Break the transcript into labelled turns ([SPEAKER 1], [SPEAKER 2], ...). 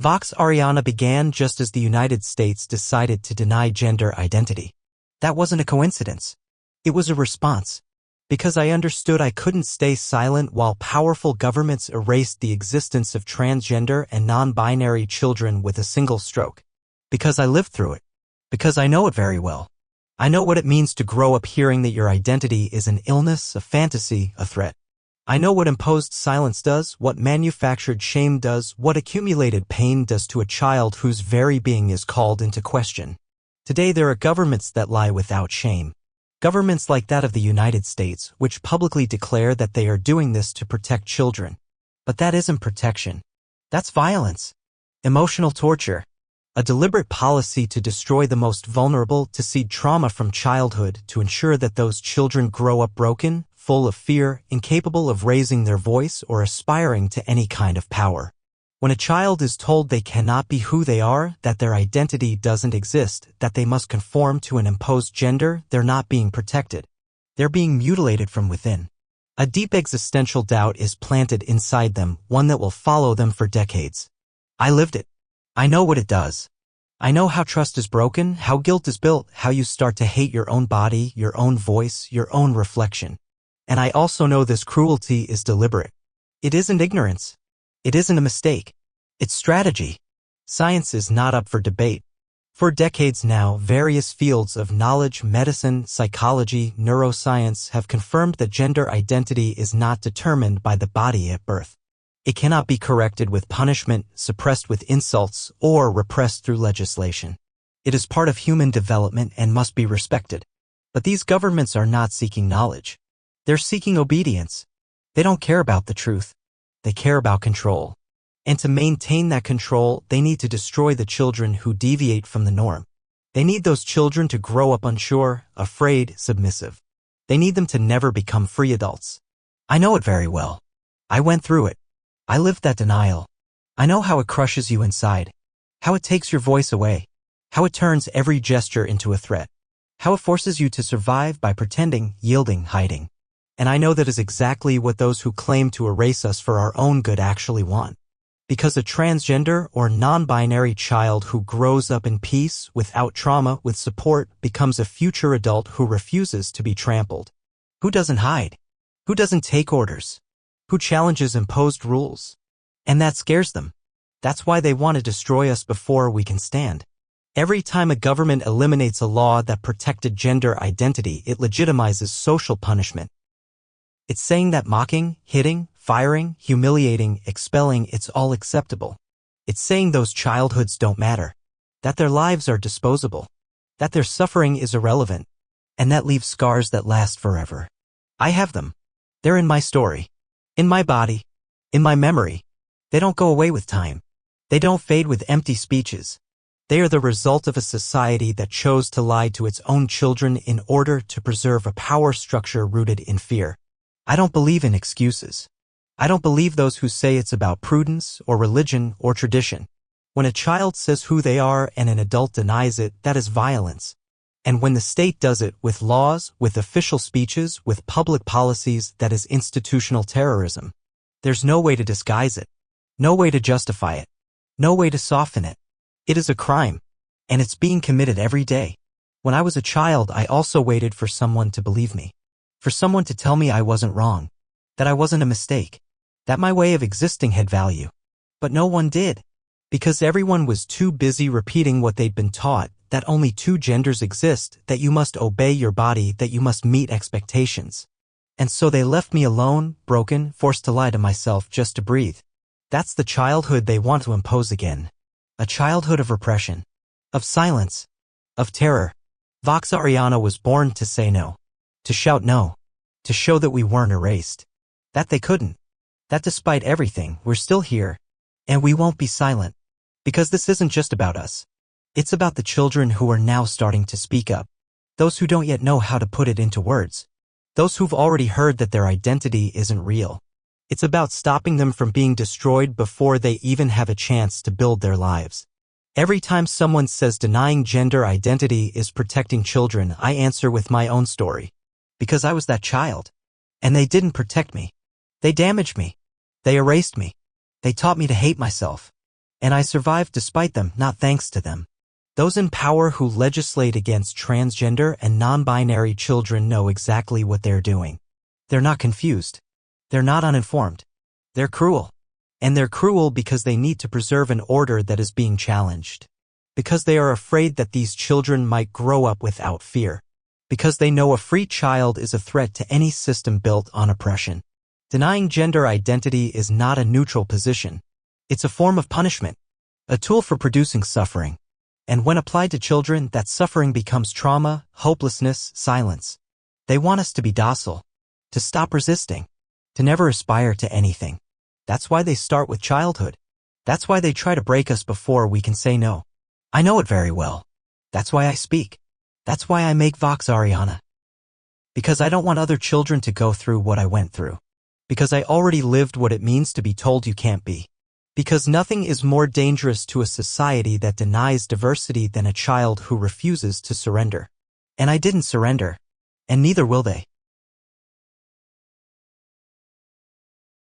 [SPEAKER 1] Vox Ariana began just as the United States decided to deny gender identity. That wasn't a coincidence. It was a response. Because I understood I couldn't stay silent while powerful governments erased the existence of transgender and non-binary children with a single stroke. Because I lived through it. Because I know it very well. I know what it means to grow up hearing that your identity is an illness, a fantasy, a threat. I know what imposed silence does, what manufactured shame does, what accumulated pain does to a child whose very being is called into question. Today there are governments that lie without shame. Governments like that of the United States, which publicly declare that they are doing this to protect children. But that isn't protection. That's violence. Emotional torture. A deliberate policy to destroy the most vulnerable, to seed trauma from childhood, to ensure that those children grow up broken, full of fear, incapable of raising their voice or aspiring to any kind of power. When a child is told they cannot be who they are, that their identity doesn't exist, that they must conform to an imposed gender, they're not being protected. They're being mutilated from within. A deep existential doubt is planted inside them, one that will follow them for decades. I lived it. I know what it does. I know how trust is broken, how guilt is built, how you start to hate your own body, your own voice, your own reflection. And I also know this cruelty is deliberate. It isn't ignorance. It isn't a mistake. It's strategy. Science is not up for debate. For decades now, various fields of knowledge, medicine, psychology, neuroscience have confirmed that gender identity is not determined by the body at birth. It cannot be corrected with punishment, suppressed with insults, or repressed through legislation. It is part of human development and must be respected. But these governments are not seeking knowledge. They're seeking obedience. They don't care about the truth. They care about control. And to maintain that control, they need to destroy the children who deviate from the norm. They need those children to grow up unsure, afraid, submissive. They need them to never become free adults. I know it very well. I went through it. I lived that denial. I know how it crushes you inside. How it takes your voice away. How it turns every gesture into a threat. How it forces you to survive by pretending, yielding, hiding. And I know that is exactly what those who claim to erase us for our own good actually want. Because a transgender or non-binary child who grows up in peace, without trauma, with support, becomes a future adult who refuses to be trampled. Who doesn't hide? Who doesn't take orders? Who challenges imposed rules? And that scares them. That's why they want to destroy us before we can stand. Every time a government eliminates a law that protected gender identity, it legitimizes social punishment. It's saying that mocking, hitting, firing, humiliating, expelling, it's all acceptable. It's saying those childhoods don't matter. That their lives are disposable. That their suffering is irrelevant. And that leaves scars that last forever. I have them. They're in my story. In my body. In my memory. They don't go away with time. They don't fade with empty speeches. They are the result of a society that chose to lie to its own children in order to preserve a power structure rooted in fear. I don't believe in excuses. I don't believe those who say it's about prudence or religion or tradition. When a child says who they are and an adult denies it, that is violence. And when the state does it with laws, with official speeches, with public policies, that is institutional terrorism. There's no way to disguise it. No way to justify it. No way to soften it. It is a crime. And it's being committed every day. When I was a child, I also waited for someone to believe me. For someone to tell me I wasn't wrong. That I wasn't a mistake. That my way of existing had value. But no one did. Because everyone was too busy repeating what they'd been taught, that only two genders exist, that you must obey your body, that you must meet expectations. And so they left me alone, broken, forced to lie to myself just to breathe. That's the childhood they want to impose again. A childhood of repression. Of silence. Of terror. Vox Ariana was born to say no. To shout no. To show that we weren't erased. That they couldn't. That despite everything, we're still here. And we won't be silent. Because this isn't just about us. It's about the children who are now starting to speak up. Those who don't yet know how to put it into words. Those who've already heard that their identity isn't real. It's about stopping them from being destroyed before they even have a chance to build their lives. Every time someone says denying gender identity is protecting children, I answer with my own story. Because I was that child. And they didn't protect me. They damaged me. They erased me. They taught me to hate myself. And I survived despite them, not thanks to them. Those in power who legislate against transgender and non-binary children know exactly what they're doing. They're not confused. They're not uninformed. They're cruel. And they're cruel because they need to preserve an order that is being challenged. Because they are afraid that these children might grow up without fear. Because they know a free child is a threat to any system built on oppression. Denying gender identity is not a neutral position. It's a form of punishment, a tool for producing suffering. And when applied to children, that suffering becomes trauma, hopelessness, silence. They want us to be docile, to stop resisting, to never aspire to anything. That's why they start with childhood. That's why they try to break us before we can say no. I know it very well. That's why I speak. That's why I make Vox Ariana. Because I don't want other children to go through what I went through. Because I already lived what it means to be told you can't be. Because nothing is more dangerous to a society that denies diversity than a child who refuses to surrender. And I didn't surrender. And neither will they.